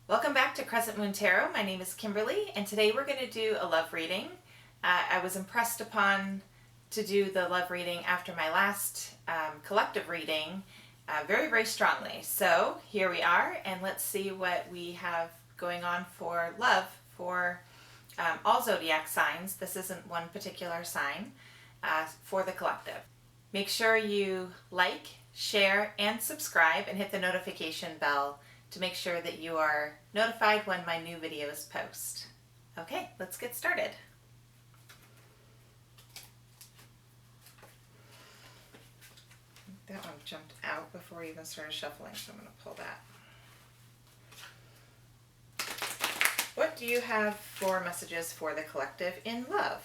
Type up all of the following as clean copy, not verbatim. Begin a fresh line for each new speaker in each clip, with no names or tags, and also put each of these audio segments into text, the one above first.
Welcome back to Crescent Moon Tarot. My name is Kimberly, and today we're going to do a love reading. I was impressed upon to do the love reading after my last collective reading very, very strongly. So here we are, and let's see what we have going on for love for all zodiac signs. This isn't one particular sign for the collective. Make sure you like, share, and subscribe, and hit the notification bell to make sure that you are notified when my new videos post. Okay, let's get started. That one jumped out before we even started shuffling, so I'm going to pull that. What do you have for messages for the collective in love?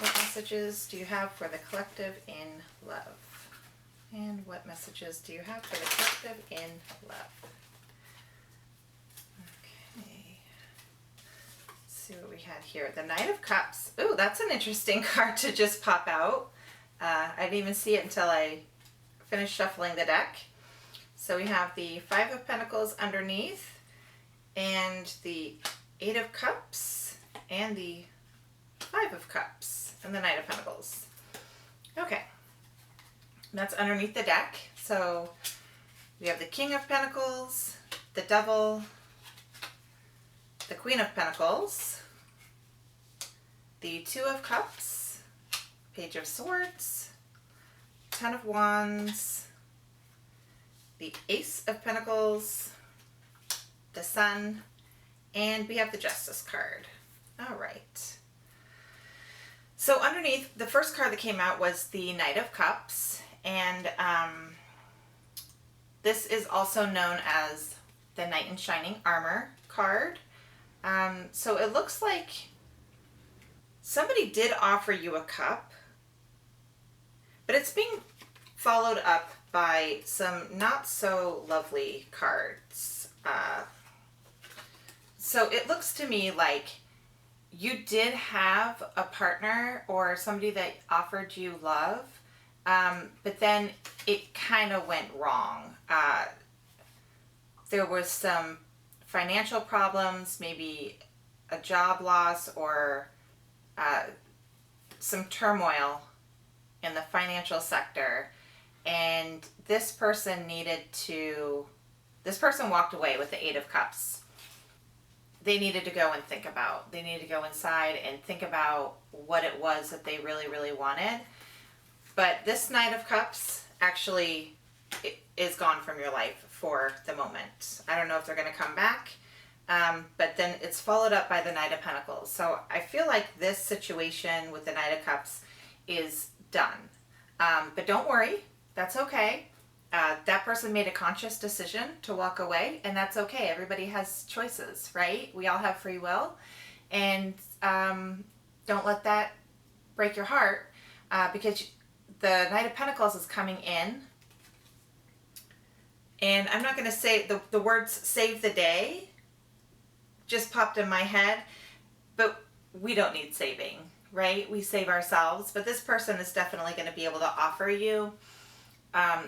What messages do you have for the collective in love? And what messages do you have for the collective in love? Okay. Let's see what we had here. The Knight of Cups. Ooh, that's an interesting card to just pop out. I didn't even see it until I finished shuffling the deck. So we have the Five of Pentacles underneath, and the Eight of Cups, and the Five of Cups, and the Knight of Pentacles. Okay. That's underneath the deck. So we have the King of Pentacles, the Devil, the Queen of Pentacles, the Two of Cups, Page of Swords, Ten of Wands, the Ace of Pentacles, the Sun, and we have the Justice card. All right. So underneath, the first card that came out was the Knight of Cups. And this is also known as the Knight in Shining Armor card. So it looks like somebody did offer you a cup, but it's being followed up by some not so lovely cards. So it looks to me like you did have a partner or somebody that offered you love, but then it kind of went wrong. There was some financial problems, maybe a job loss, or some turmoil in the financial sector, and this person walked away with the Eight of Cups. They needed to go and think about. They needed to go inside and think about what it was that they really, really wanted. But this Knight of Cups actually is gone from your life for the moment. I don't know if they're going to come back, but then it's followed up by the Knight of Pentacles. So I feel like this situation with the Knight of Cups is done. But don't worry, that's okay. That person made a conscious decision to walk away, and that's okay. Everybody has choices, right? We all have free will, and don't let that break your heart, because the Knight of Pentacles is coming in, and I'm not going to say the words save the day just popped in my head, but we don't need saving, right? We save ourselves, but this person is definitely going to be able to offer you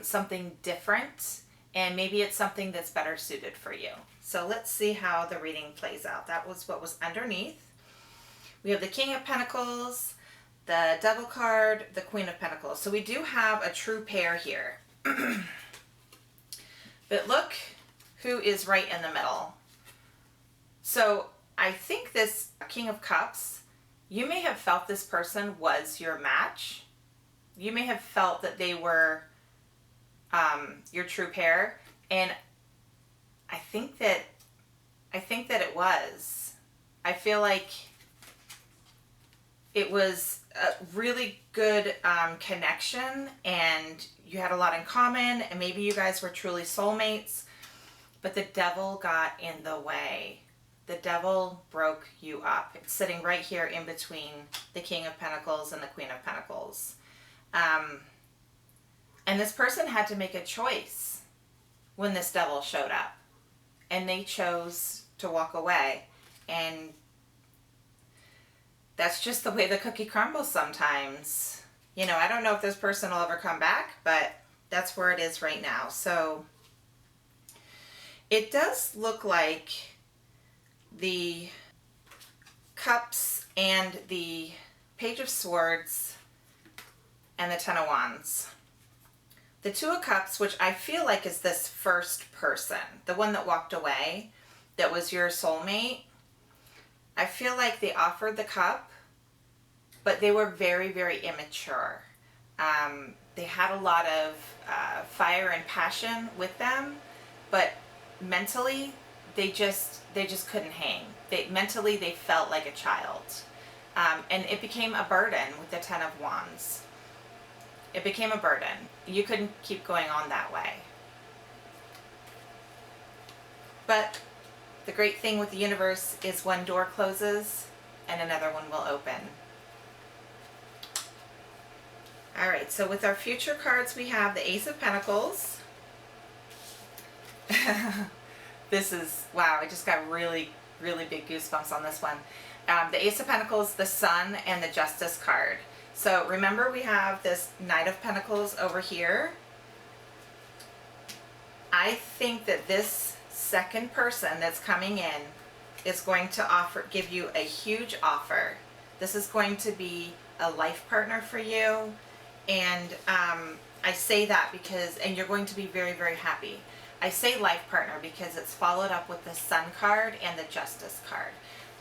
something different, and maybe it's something that's better suited for you. So let's see how the reading plays out. That was what was underneath. We have the King of Pentacles, the Devil card, the Queen of Pentacles. So we do have a true pair here. But look who is right in the middle. So I think this King of Cups, you may have felt this person was your match. You may have felt that they were your true pair, and I think that it was. I feel like it was a really good connection, and you had a lot in common, and maybe you guys were truly soulmates, but the devil got in the way. The devil broke you up. It's sitting right here in between the King of Pentacles and the Queen of Pentacles. And this person had to make a choice when this devil showed up, and they chose to walk away. And that's just the way the cookie crumbles sometimes. You know, I don't know if this person will ever come back, but that's where it is right now. So It does look like the cups and the Page of Swords and the Ten of Wands. The Two of Cups, which I feel like is this first person, the one that walked away, that was your soulmate. I feel like they offered the cup, but they were very, very immature. They had a lot of fire and passion with them, but mentally they just couldn't hang. Mentally they felt like a child, and it became a burden with the Ten of Wands. It became a burden. You couldn't keep going on that way. But the great thing with the universe is one door closes and another one will open. All right, so with our future cards, we have the Ace of Pentacles. This is, wow, I just got really, really big goosebumps on this one. The Ace of Pentacles, the Sun, and the Justice card. So remember, we have this Knight of Pentacles over here. I think that this second person that's coming in is going to give you a huge offer. This is going to be a life partner for you. And I say that because, and you're going to be very, very happy. I say life partner because it's followed up with the Sun card and the Justice card.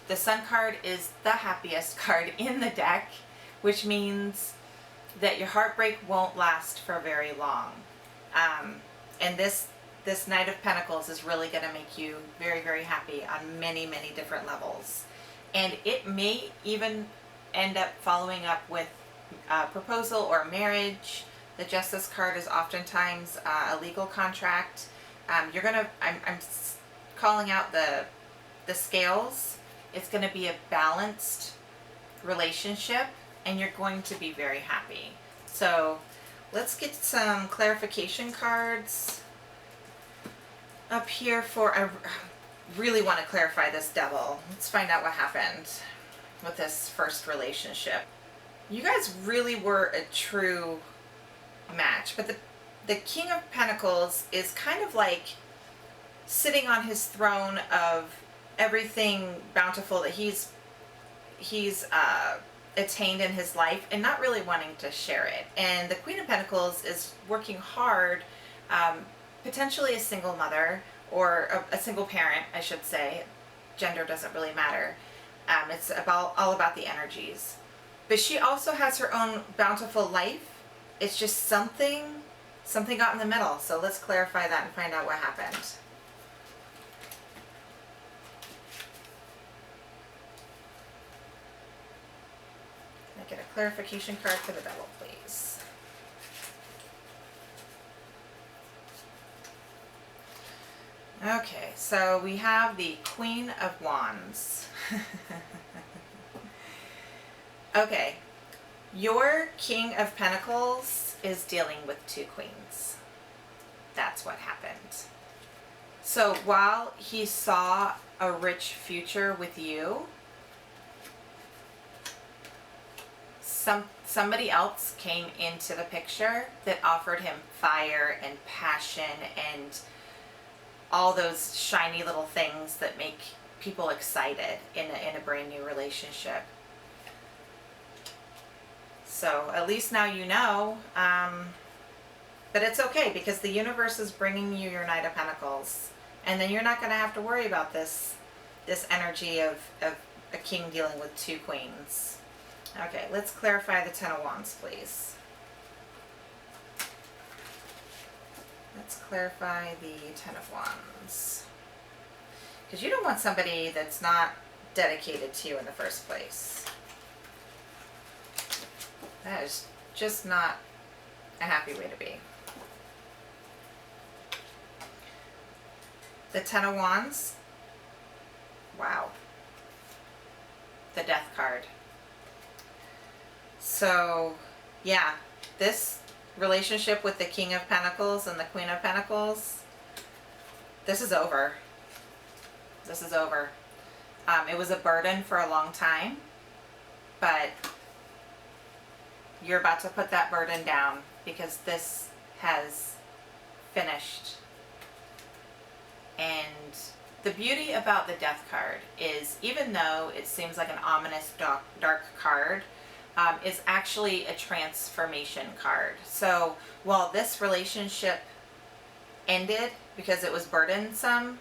The Sun card is the happiest card in the deck, which means that your heartbreak won't last for very long. And this Knight of Pentacles is really going to make you very, very happy on many, many different levels. And it may even end up following up with a proposal or marriage. The Justice card is oftentimes a legal contract. I'm calling out the scales. It's going to be a balanced relationship, and you're going to be very happy. So let's get some clarification cards up here for, I really want to clarify this Devil. Let's find out what happened with this first relationship. You guys really were a true match, but the King of Pentacles is kind of like sitting on his throne of everything bountiful that he's attained in his life and not really wanting to share it. And the Queen of Pentacles is working hard, potentially a single mother or a single parent, I should say. Gender doesn't really matter. It's all about the energies. But she also has her own bountiful life. It's just something got in the middle. So let's clarify that and find out what happened. Can I get a clarification card for the Devil, please? Okay, so we have the Queen of Wands. Okay, your King of Pentacles is dealing with two queens. That's what happened. So while he saw a rich future with you, somebody else came into the picture that offered him fire and passion and all those shiny little things that make people excited in a brand new relationship. So at least now you know, but it's okay because the universe is bringing you your Knight of Pentacles, and then you're not going to have to worry about this energy of a king dealing with two queens. Okay, let's clarify the Ten of Wands, please. Let's clarify the Ten of Wands. Because you don't want somebody that's not dedicated to you in the first place. That is just not a happy way to be. The Ten of Wands. Wow. The Death card. So, yeah, this relationship with the King of Pentacles and the Queen of Pentacles, this is over. This is over. It was a burden for a long time, but you're about to put that burden down because this has finished. And The beauty about the Death card is, even though it seems like an ominous dark card, is actually a transformation card. So while this relationship ended because it was burdensome,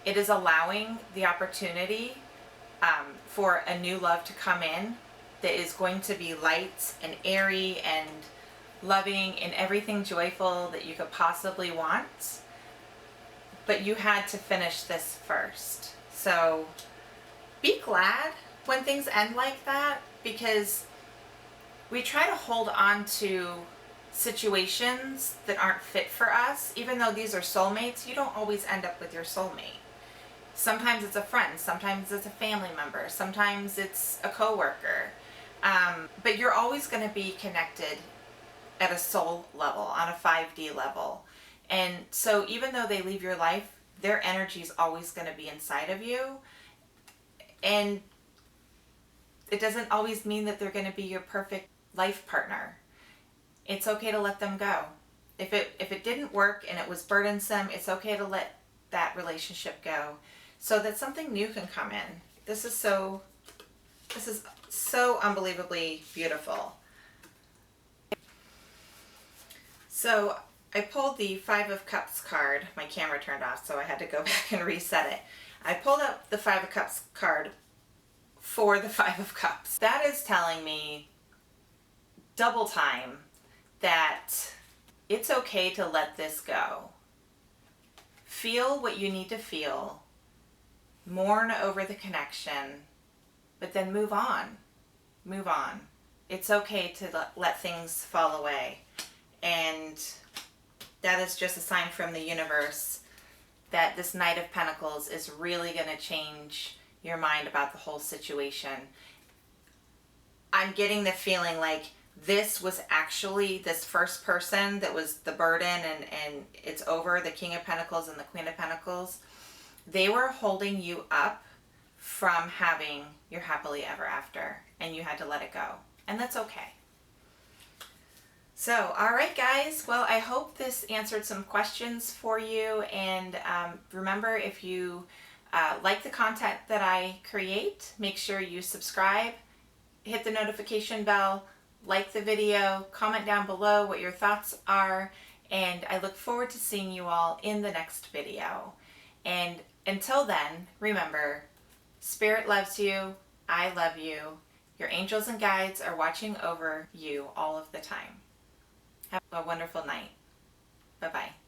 it is allowing the opportunity for a new love to come in that is going to be light and airy and loving and everything joyful that you could possibly want. But you had to finish this first. So be glad when things end like that, because we try to hold on to situations that aren't fit for us. Even though these are soulmates, you don't always end up with your soulmate. Sometimes it's a friend, sometimes it's a family member, sometimes it's a coworker. But you're always going to be connected at a soul level, on a 5D level. And so even though they leave your life, their energy is always going to be inside of you. And it doesn't always mean that they're going to be your perfect life partner. It's okay to let them go. If it didn't work and it was burdensome, it's okay to let that relationship go so that something new can come in. This is so unbelievably beautiful. So I pulled the Five of Cups card. My camera turned off, so I had to go back and reset it. I pulled up the Five of Cups card for the Five of Cups. That is telling me double time that it's okay to let this go. Feel what you need to feel. Mourn over the connection, but then move on. Move on. It's okay to let things fall away. And that is just a sign from the universe that this Knight of Pentacles is really going to change your mind about the whole situation. I'm getting the feeling like this was actually this first person that was the burden, and it's over, the King of Pentacles and the Queen of Pentacles. They were holding you up from having your happily ever after, and you had to let it go. And that's okay. So, all right, guys. Well, I hope this answered some questions for you. And remember, if you like the content that I create, make sure you subscribe, hit the notification bell, like the video, comment down below what your thoughts are, and I look forward to seeing you all in the next video. And until then, remember, Spirit loves you, I love you, your angels and guides are watching over you all of the time. Have a wonderful night. Bye-bye.